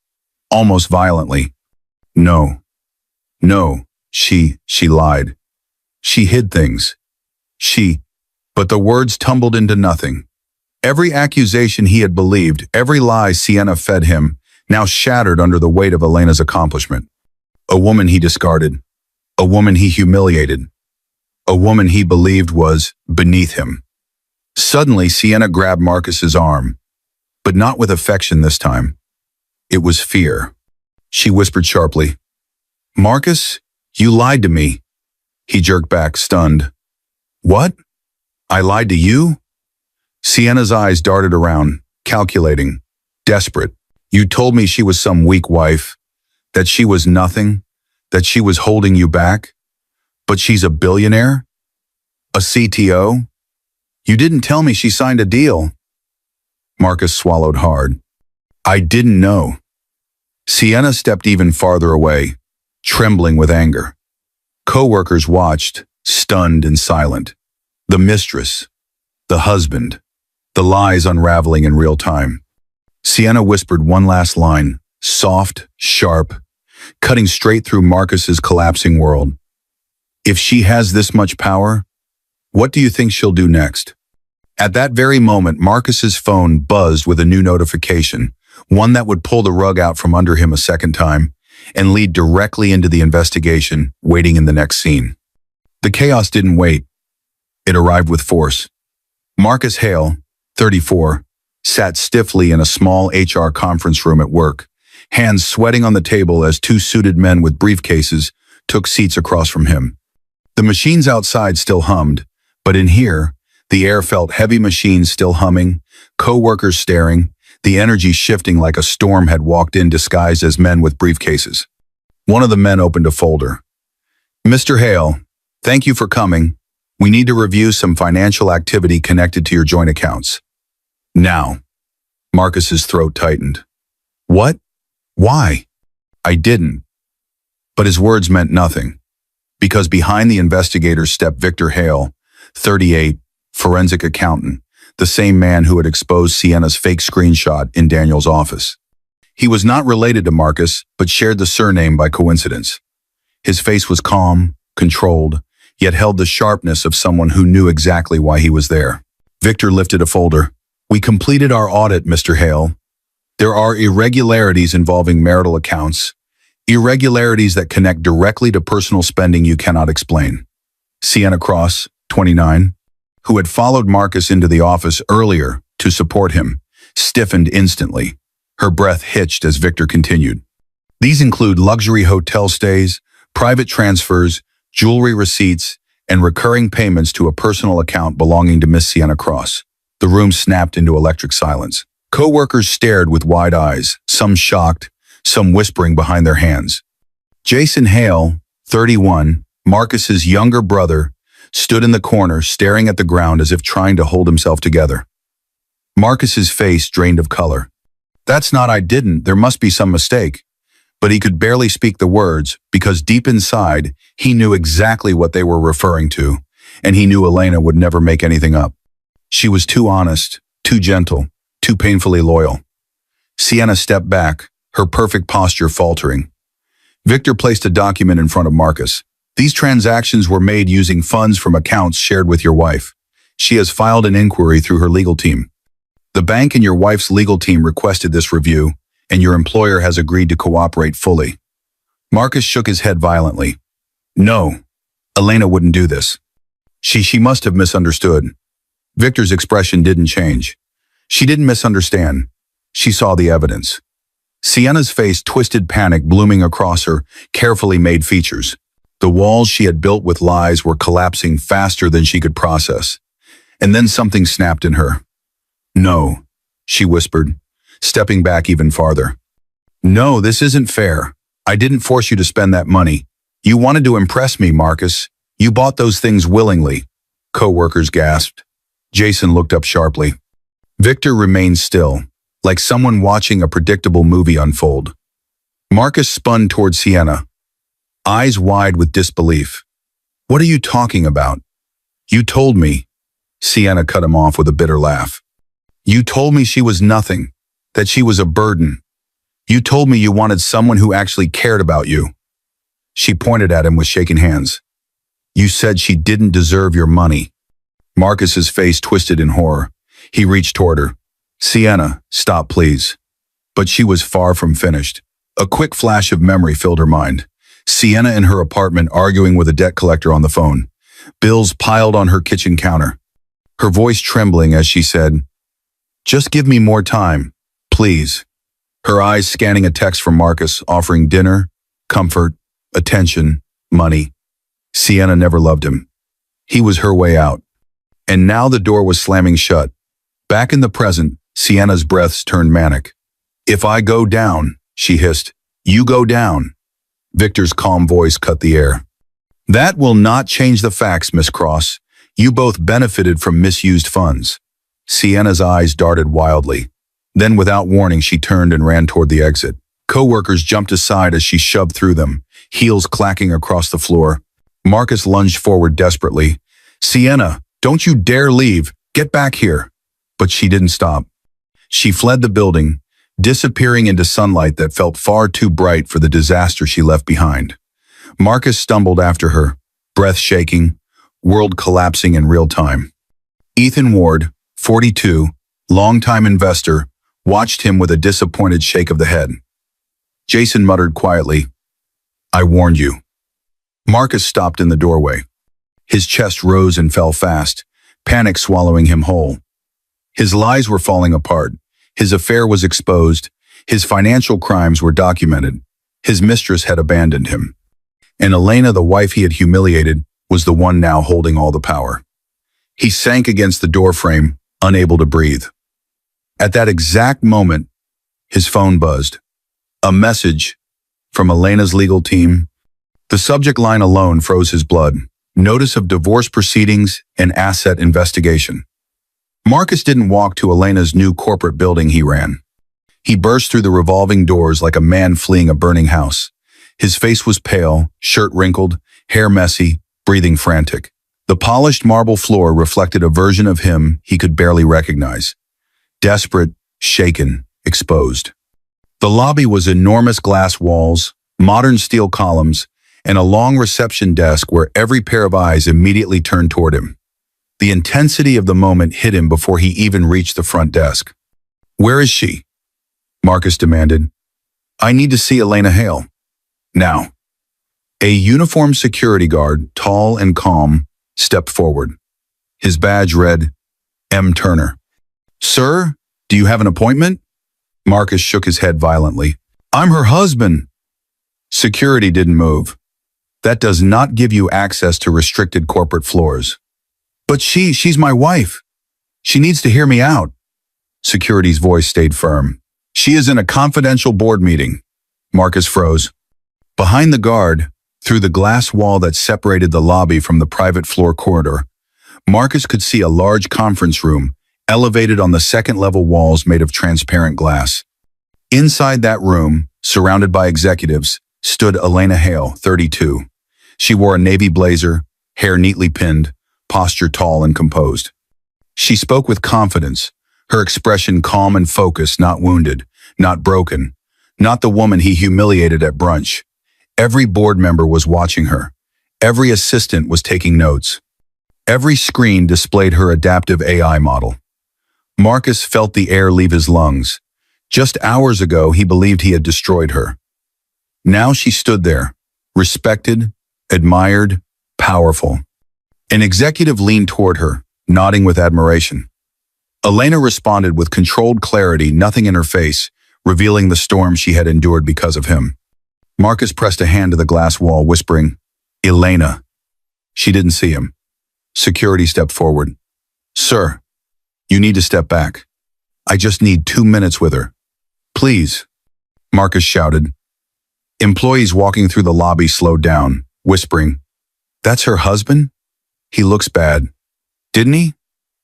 almost violently. No, she lied. She hid things. But the words tumbled into nothing. Every accusation he had believed, every lie Sienna fed him, now shattered under the weight of Elena's accomplishment. A woman he discarded. A woman he humiliated. A woman he believed was beneath him. Suddenly, Sienna grabbed Marcus's arm, but not with affection this time. It was fear. She whispered sharply, "Marcus, you lied to me." He jerked back, stunned. "What? I lied to you?" Sienna's eyes darted around, calculating, desperate. "You told me she was some weak wife, that she was nothing, that she was holding you back. But she's a billionaire? A CTO? You didn't tell me she signed a deal." Marcus swallowed hard. "I didn't know." Sienna stepped even farther away, trembling with anger. Co-workers watched, stunned and silent. The mistress, the husband, the lies unraveling in real time. Sienna whispered one last line, soft, sharp, cutting straight through Marcus's collapsing world. "If she has this much power, what do you think she'll do next?" At that very moment, Marcus's phone buzzed with a new notification, one that would pull the rug out from under him a second time and lead directly into the investigation waiting in the next scene. The chaos didn't wait. It arrived with force. Marcus Hale, 34, sat stiffly in a small HR conference room at work, hands sweating on the table as two suited men with briefcases took seats across from him. The machines outside still hummed, but in here, the air felt heavy, machines still humming, co-workers staring, the energy shifting like a storm had walked in disguised as men with briefcases. One of the men opened a folder. "Mr. Hale, thank you for coming. We need to review some financial activity connected to your joint accounts." "Now." Marcus's throat tightened. "What? Why?" "I didn't." But his words meant nothing, because behind the investigators stepped Victor Hale, 38, forensic accountant, the same man who had exposed Sienna's fake screenshot in Daniel's office. He was not related to Marcus, but shared the surname by coincidence. His face was calm, controlled, yet held the sharpness of someone who knew exactly why he was there. Victor lifted a folder. "We completed our audit, Mr. Hale. There are irregularities involving marital accounts, irregularities that connect directly to personal spending you cannot explain." Sienna Cross, 29, who had followed Marcus into the office earlier to support him, stiffened instantly. Her breath hitched as Victor continued. "These include luxury hotel stays, private transfers, jewelry receipts, and recurring payments to a personal account belonging to Miss Sienna Cross." The room snapped into electric silence. Co-workers stared with wide eyes, some shocked, some whispering behind their hands. Jason Hale, 31, Marcus's younger brother, stood in the corner staring at the ground as if trying to hold himself together. Marcus's face drained of color. "That's not I didn't, there must be some mistake." But he could barely speak the words because deep inside, he knew exactly what they were referring to, and he knew Elena would never make anything up. She was too honest, too gentle, too painfully loyal. Sienna stepped back, her perfect posture faltering. Victor placed a document in front of Marcus. "These transactions were made using funds from accounts shared with your wife. She has filed an inquiry through her legal team. The bank and your wife's legal team requested this review, and your employer has agreed to cooperate fully." Marcus shook his head violently. "No, Elena wouldn't do this. She must have misunderstood." Victor's expression didn't change. She didn't misunderstand. She saw the evidence. Sienna's face twisted, panic blooming across her carefully made features. The walls she had built with lies were collapsing faster than she could process. And then something snapped in her. "No," she whispered, stepping back even farther. "No, this isn't fair. I didn't force you to spend that money. You wanted to impress me, Marcus. You bought those things willingly." Co-workers gasped. Jason looked up sharply. Victor remained still, like someone watching a predictable movie unfold. Marcus spun toward Sienna, eyes wide with disbelief. "What are you talking about?" "You told me." Sienna cut him off with a bitter laugh. "You told me she was nothing, that she was a burden. You told me you wanted someone who actually cared about you." She pointed at him with shaking hands. "You said she didn't deserve your money." Marcus's face twisted in horror. He reached toward her. "Sienna, stop please." But she was far from finished. A quick flash of memory filled her mind. Sienna in her apartment arguing with a debt collector on the phone. Bills piled on her kitchen counter. Her voice trembling as she said, "Just give me more time, please." Her eyes scanning a text from Marcus offering dinner, comfort, attention, money. Sienna never loved him. He was her way out. And now the door was slamming shut. Back in the present, Sienna's breaths turned manic. "If I go down," she hissed, "you go down." Victor's calm voice cut the air. "That will not change the facts, Miss Cross. You both benefited from misused funds." Sienna's eyes darted wildly. Then without warning, she turned and ran toward the exit. Co-workers jumped aside as she shoved through them, heels clacking across the floor. Marcus lunged forward desperately. "Sienna, don't you dare leave. Get back here." But she didn't stop. She fled the building, disappearing into sunlight that felt far too bright for the disaster she left behind. Marcus stumbled after her, breath shaking, world collapsing in real time. Ethan Ward, 42, longtime investor, watched him with a disappointed shake of the head. Jason muttered quietly, "I warned you." Marcus stopped in the doorway. His chest rose and fell fast, panic swallowing him whole. His lies were falling apart. His affair was exposed. His financial crimes were documented. His mistress had abandoned him. And Elena, the wife he had humiliated, was the one now holding all the power. He sank against the doorframe, unable to breathe. At that exact moment, his phone buzzed. A message from Elena's legal team. The subject line alone froze his blood. Notice of divorce proceedings and asset investigation. Marcus didn't walk to Elena's new corporate building he ran. He burst through the revolving doors like a man fleeing a burning house. His face was pale, shirt wrinkled, hair messy, breathing frantic. The polished marble floor reflected a version of him he could barely recognize. Desperate, shaken, exposed. The lobby was enormous glass walls, modern steel columns, and a long reception desk where every pair of eyes immediately turned toward him. The intensity of the moment hit him before he even reached the front desk. "Where is she?" Marcus demanded. "I need to see Elena Hale. Now." A uniformed security guard, tall and calm, stepped forward. His badge read, M. Turner. "Sir, do you have an appointment?" Marcus shook his head violently. "I'm her husband." Security didn't move. "That does not give you access to restricted corporate floors." "But she's my wife. She needs to hear me out." Security's voice stayed firm. "She is in a confidential board meeting." Marcus froze. Behind the guard, through the glass wall that separated the lobby from the private floor corridor, Marcus could see a large conference room, elevated on the second-level walls made of transparent glass. Inside that room, surrounded by executives, stood Elena Hale, 32. She wore a navy blazer, hair neatly pinned, posture tall and composed. She spoke with confidence, her expression calm and focused, not wounded, not broken, not the woman he humiliated at brunch. Every board member was watching her. Every assistant was taking notes. Every screen displayed her adaptive AI model. Marcus felt the air leave his lungs. Just hours ago, he believed he had destroyed her. Now she stood there, respected, admired, powerful. An executive leaned toward her, nodding with admiration. Elena responded with controlled clarity, nothing in her face, revealing the storm she had endured because of him. Marcus pressed a hand to the glass wall, whispering, "Elena." She didn't see him. Security stepped forward. "Sir, you need to step back. I just need 2 minutes with her. Please," Marcus shouted. Employees walking through the lobby slowed down, whispering, "That's her husband? He looks bad. Didn't he?"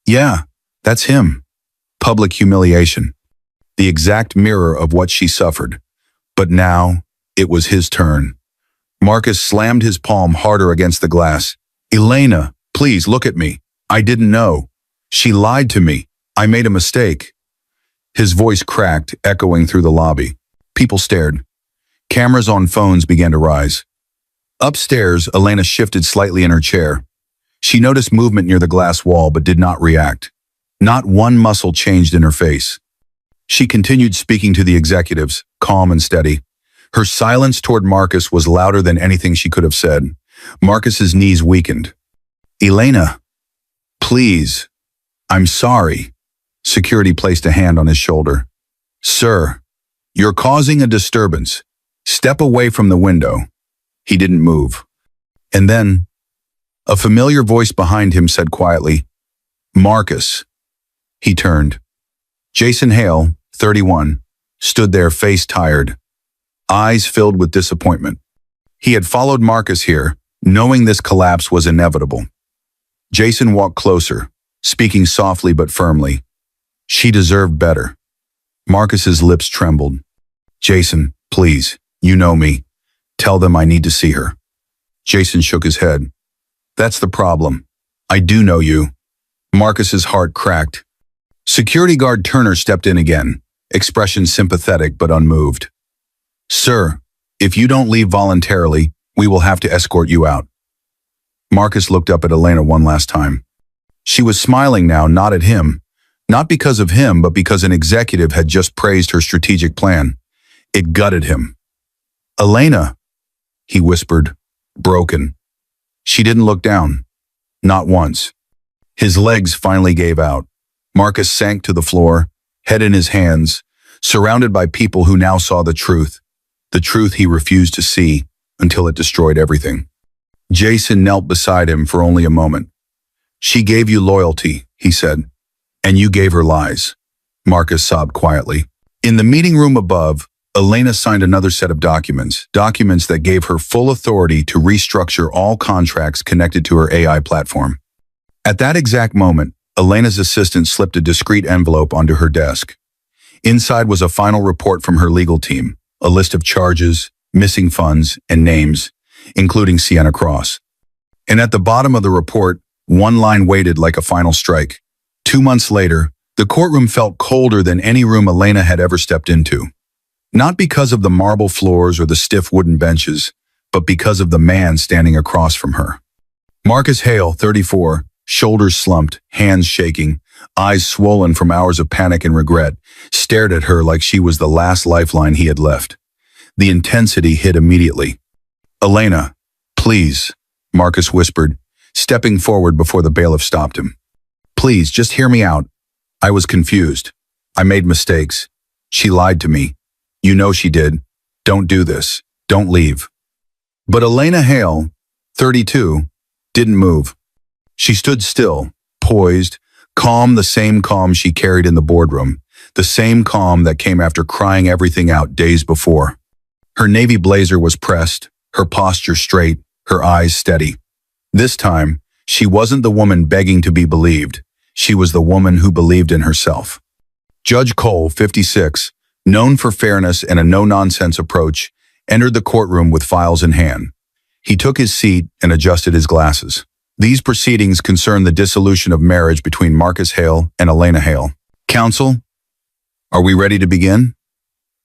"Yeah, that's him." Public humiliation. The exact mirror of what she suffered. But now, it was his turn. Marcus slammed his palm harder against the glass. "Elena, please look at me. I didn't know. She lied to me. I made a mistake." His voice cracked, echoing through the lobby. People stared. Cameras on phones began to rise. Upstairs, Elena shifted slightly in her chair. She noticed movement near the glass wall but did not react. Not one muscle changed in her face. She continued speaking to the executives, calm and steady. Her silence toward Marcus was louder than anything she could have said. Marcus's knees weakened. "Elena, please. I'm sorry." Security placed a hand on his shoulder. "Sir, you're causing a disturbance. Step away from the window." He didn't move. And then, a familiar voice behind him said quietly, "Marcus." He turned. Jason Hale, 31, stood there, face tired, eyes filled with disappointment. He had followed Marcus here, knowing this collapse was inevitable. Jason walked closer, speaking softly but firmly. "She deserved better." Marcus's lips trembled. "Jason, please, you know me. Tell them I need to see her." Jason shook his head. "That's the problem. I do know you." Marcus's heart cracked. Security guard Turner stepped in again, expression sympathetic but unmoved. "Sir, if you don't leave voluntarily, we will have to escort you out." Marcus looked up at Elena one last time. She was smiling now, not at him. Not because of him, but because an executive had just praised her strategic plan. It gutted him. "Elena," he whispered, broken. She didn't look down. Not once. His legs finally gave out. Marcus sank to the floor, head in his hands, surrounded by people who now saw the truth he refused to see until it destroyed everything. Jason knelt beside him for only a moment. "She gave you loyalty," he said, "and you gave her lies." Marcus sobbed quietly. In the meeting room above, Elena signed another set of documents that gave her full authority to restructure all contracts connected to her AI platform. At that exact moment, Elena's assistant slipped a discreet envelope onto her desk. Inside was a final report from her legal team, a list of charges, missing funds, and names, including Sienna Cross. And at the bottom of the report, One line waited like a final strike. 2 months later, the courtroom felt colder than any room Elena had ever stepped into. Not because of the marble floors or the stiff wooden benches, but because of the man standing across from her. Marcus Hale, 34, shoulders slumped, hands shaking, eyes swollen from hours of panic and regret, stared at her like she was the last lifeline he had left. The intensity hit immediately. "Elena, please," Marcus whispered, stepping forward before the bailiff stopped him. "Please, just hear me out. I was confused. I made mistakes. She lied to me. You know she did. Don't do this. Don't leave." But Elena Hale, 32, didn't move. She stood still, poised, calm, the same calm she carried in the boardroom, the same calm that came after crying everything out days before. Her navy blazer was pressed, her posture straight, her eyes steady. This time, she wasn't the woman begging to be believed. She was the woman who believed in herself. Judge Cole, 56, known for fairness and a no-nonsense approach, entered the courtroom with files in hand. He took his seat and adjusted his glasses. These proceedings concern the dissolution of marriage between Marcus Hale and Elena Hale. Counsel, are we ready to begin?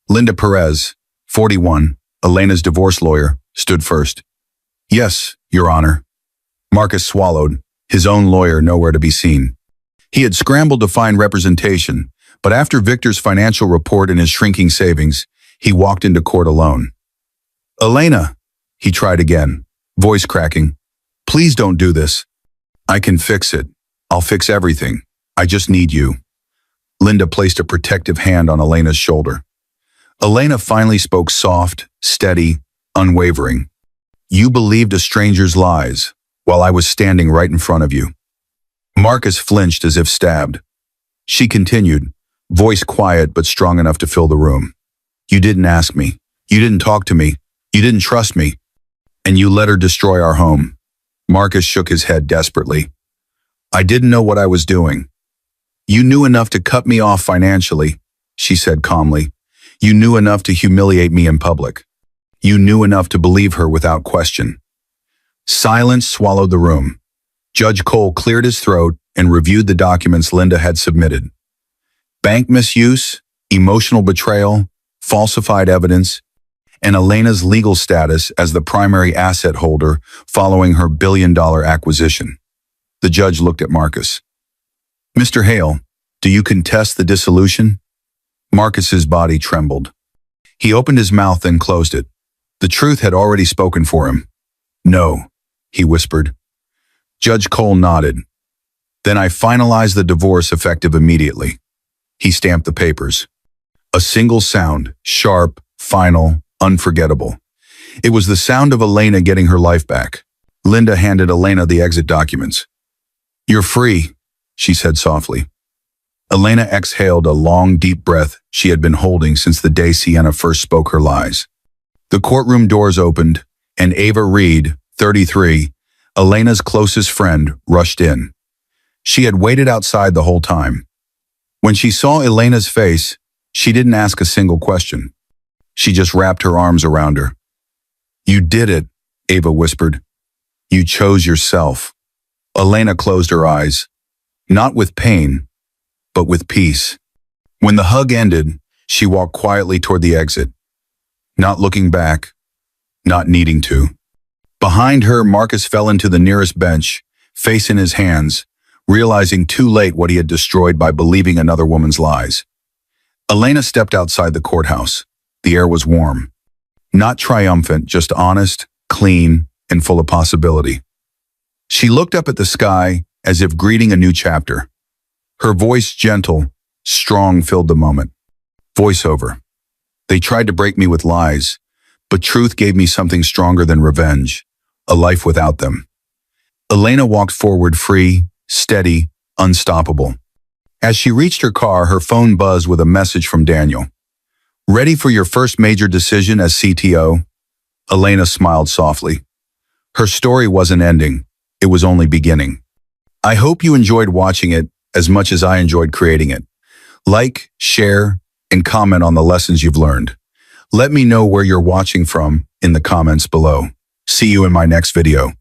Linda Perez, 41, Elena's divorce lawyer, stood first. "Yes, Your Honor." Marcus swallowed, his own lawyer nowhere to be seen. He had scrambled to find representation, but after Victor's financial report and his shrinking savings, he walked into court alone. "Elena," he tried again, voice cracking. "Please don't do this. I can fix it. I'll fix everything. I just need you." Linda placed a protective hand on Elena's shoulder. Elena finally spoke soft, steady, unwavering. "You believed a stranger's lies, while I was standing right in front of you." Marcus flinched as if stabbed. She continued, voice quiet but strong enough to fill the room. "You didn't ask me. You didn't talk to me. You didn't trust me. And you let her destroy our home." Marcus shook his head desperately. "I didn't know what I was doing." "You knew enough to cut me off financially," she said calmly. "You knew enough to humiliate me in public. You knew enough to believe her without question." Silence swallowed the room. Judge Cole cleared his throat and reviewed the documents Linda had submitted. Bank misuse, emotional betrayal, falsified evidence, and Elena's legal status as the primary asset holder following her billion-dollar acquisition. The judge looked at Marcus. "Mr. Hale, do you contest the dissolution?" Marcus's body trembled. He opened his mouth and closed it. The truth had already spoken for him. "No," he whispered. Judge Cole nodded. "Then I finalized the divorce effective immediately." He stamped the papers. A single sound, sharp, final, unforgettable. It was the sound of Elena getting her life back. Linda handed Elena the exit documents. "You're free," she said softly. Elena exhaled a long, deep breath she had been holding since the day Sienna first spoke her lies. The courtroom doors opened, and Ava Reed, 33, Elena's closest friend, rushed in. She had waited outside the whole time. When she saw Elena's face, she didn't ask a single question. She just wrapped her arms around her. "You did it," Ava whispered. "You chose yourself." Elena closed her eyes, not with pain, but with peace. When the hug ended, she walked quietly toward the exit, not looking back, not needing to. Behind her, Marcus fell into the nearest bench, face in his hands, realizing too late what he had destroyed by believing another woman's lies. Elena stepped outside the courthouse. The air was warm. Not triumphant, just honest, clean, and full of possibility. She looked up at the sky as if greeting a new chapter. Her voice, gentle, strong, filled the moment. Voiceover. "They tried to break me with lies, but truth gave me something stronger than revenge, a life without them." Elena walked forward free, steady, unstoppable. As she reached her car, her phone buzzed with a message from Daniel. "Ready for your first major decision as CTO?" Elena smiled softly. Her story wasn't ending. It was only beginning. I hope you enjoyed watching it as much as I enjoyed creating it. Like, share, and comment on the lessons you've learned. Let me know where you're watching from in the comments below. See you in my next video.